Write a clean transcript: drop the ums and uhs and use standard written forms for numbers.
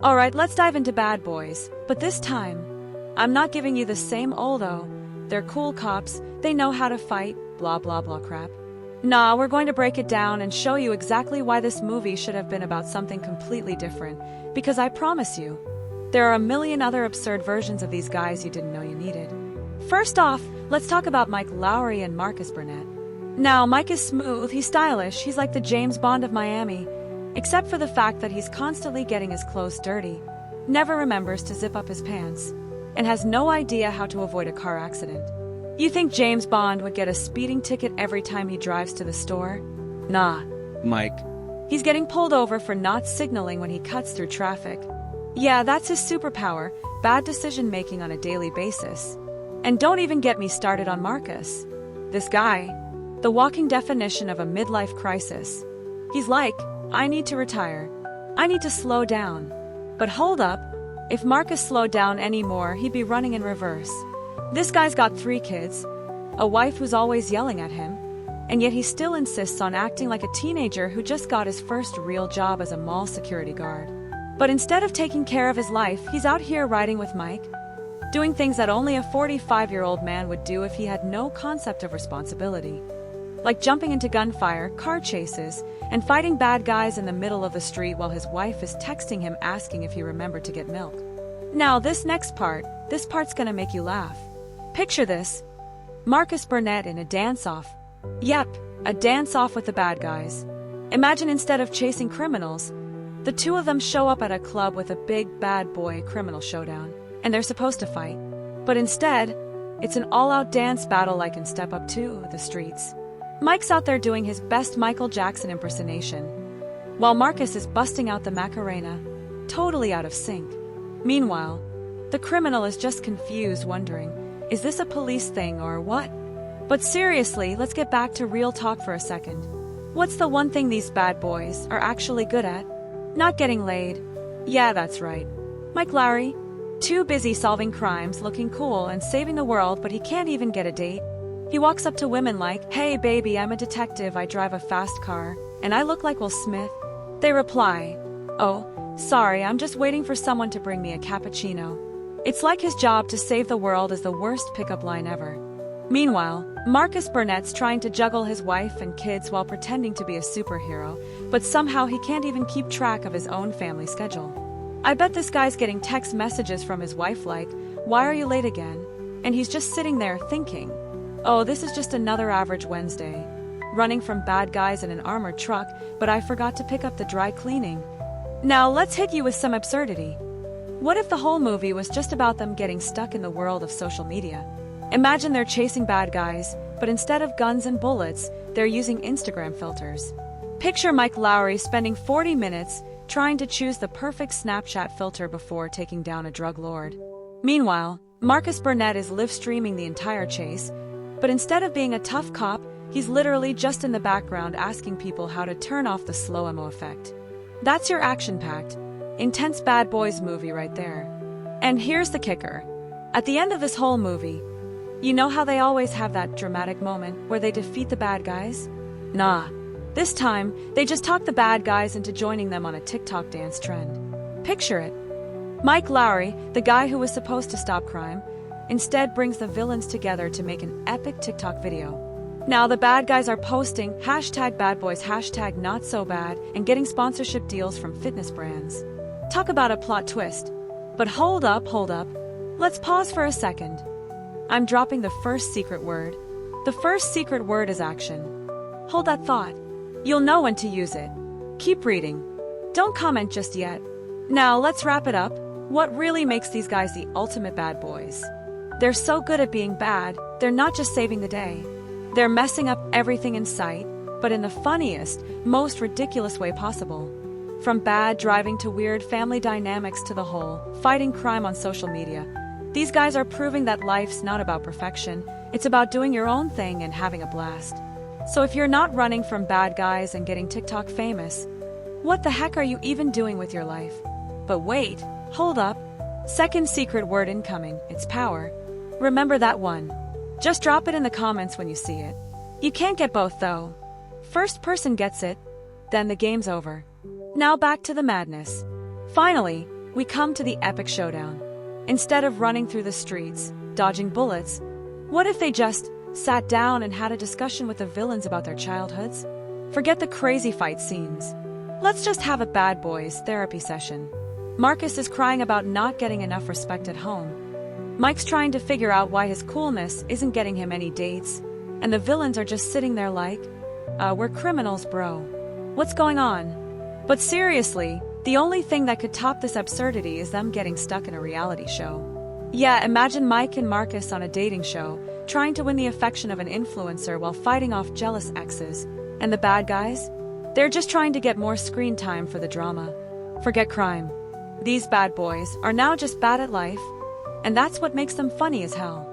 Alright, let's dive into Bad Boys, but this time, I'm not giving you the same old oh, they're cool cops, they know how to fight, blah blah blah crap. Nah, we're going to break it down and show you exactly why this movie should have been about something completely different, because I promise you, there are a million other absurd versions of these guys you didn't know you needed. First off, let's talk about Mike Lowrey and Marcus Burnett. Now, Mike is smooth, he's stylish, he's like the James Bond of Miami, except for the fact that he's constantly getting his clothes dirty, never remembers to zip up his pants, and has no idea how to avoid a car accident. You think James Bond would get a speeding ticket every time he drives to the store? Nah. Mike. He's getting pulled over for not signaling when he cuts through traffic. Yeah, that's his superpower, bad decision-making on a daily basis. And don't even get me started on Marcus. This guy, the walking definition of a midlife crisis. He's like, I need to retire. I need to slow down. But hold up, if Marcus slowed down anymore, he'd be running in reverse. This guy's got 3 kids, a wife who's always yelling at him, and yet he still insists on acting like a teenager who just got his first real job as a mall security guard. But instead of taking care of his life, he's out here riding with Mike, doing things that only a 45-year-old man would do if he had no concept of responsibility. Like jumping into gunfire, car chases, and fighting bad guys in the middle of the street while his wife is texting him asking if he remembered to get milk. Now, this part's gonna make you laugh. Picture this. Marcus Burnett in a dance-off. Yep, a dance-off with the bad guys. Imagine instead of chasing criminals, the two of them show up at a club with a big bad boy criminal showdown, and they're supposed to fight. But instead, it's an all-out dance battle like in Step Up 2, The Streets. Mike's out there doing his best Michael Jackson impersonation, while Marcus is busting out the Macarena, totally out of sync. Meanwhile, the criminal is just confused, wondering, is this a police thing or what? But seriously, let's get back to real talk for a second. What's the one thing these bad boys are actually good at? Not getting laid. Yeah, that's right. Mike Lowrey, too busy solving crimes, looking cool, and saving the world, but he can't even get a date. He walks up to women like, hey baby, I'm a detective, I drive a fast car, and I look like Will Smith. They reply, oh, sorry, I'm just waiting for someone to bring me a cappuccino. It's like his job to save the world is the worst pickup line ever. Meanwhile, Marcus Burnett's trying to juggle his wife and kids while pretending to be a superhero, but somehow he can't even keep track of his own family schedule. I bet this guy's getting text messages from his wife like, why are you late again? And he's just sitting there thinking, oh, this is just another average Wednesday. Running from bad guys in an armored truck, but I forgot to pick up the dry cleaning. Now let's hit you with some absurdity. What if the whole movie was just about them getting stuck in the world of social media? Imagine they're chasing bad guys, but instead of guns and bullets, they're using Instagram filters. Picture Mike Lowrey spending 40 minutes trying to choose the perfect Snapchat filter before taking down a drug lord. Meanwhile, Marcus Burnett is live-streaming the entire chase, but instead of being a tough cop, he's literally just in the background asking people how to turn off the slow-mo effect. That's your action-packed, intense Bad Boys movie right there. And here's the kicker. At the end of this whole movie, you know how they always have that dramatic moment where they defeat the bad guys? Nah. This time, they just talk the bad guys into joining them on a TikTok dance trend. Picture it. Mike Lowrey, the guy who was supposed to stop crime, instead brings the villains together to make an epic TikTok video. Now the bad guys are posting #badboys, #NotSoBad, and getting sponsorship deals from fitness brands. Talk about a plot twist. But hold up. Let's pause for a second. I'm dropping the first secret word. The first secret word is action. Hold that thought. You'll know when to use it. Keep reading. Don't comment just yet. Now let's wrap it up. What really makes these guys the ultimate bad boys? They're so good at being bad, they're not just saving the day. They're messing up everything in sight, but in the funniest, most ridiculous way possible. From bad driving to weird family dynamics to the whole fighting crime on social media. These guys are proving that life's not about perfection, it's about doing your own thing and having a blast. So if you're not running from bad guys and getting TikTok famous, what the heck are you even doing with your life? But wait, hold up. Second secret word incoming, it's power. Remember that one. Just drop it in the comments when you see it. You can't get both though. First person gets it, then the game's over. Now back to the madness. Finally, we come to the epic showdown. Instead of running through the streets, dodging bullets, what if they just sat down and had a discussion with the villains about their childhoods? Forget the crazy fight scenes. Let's just have a bad boys therapy session. Marcus is crying about not getting enough respect at home. Mike's trying to figure out why his coolness isn't getting him any dates, and the villains are just sitting there like, we're criminals, bro. What's going on? But seriously, the only thing that could top this absurdity is them getting stuck in a reality show. Yeah, imagine Mike and Marcus on a dating show, trying to win the affection of an influencer while fighting off jealous exes. And the bad guys? They're just trying to get more screen time for the drama. Forget crime. These bad boys are now just bad at life, and that's what makes them funny as hell.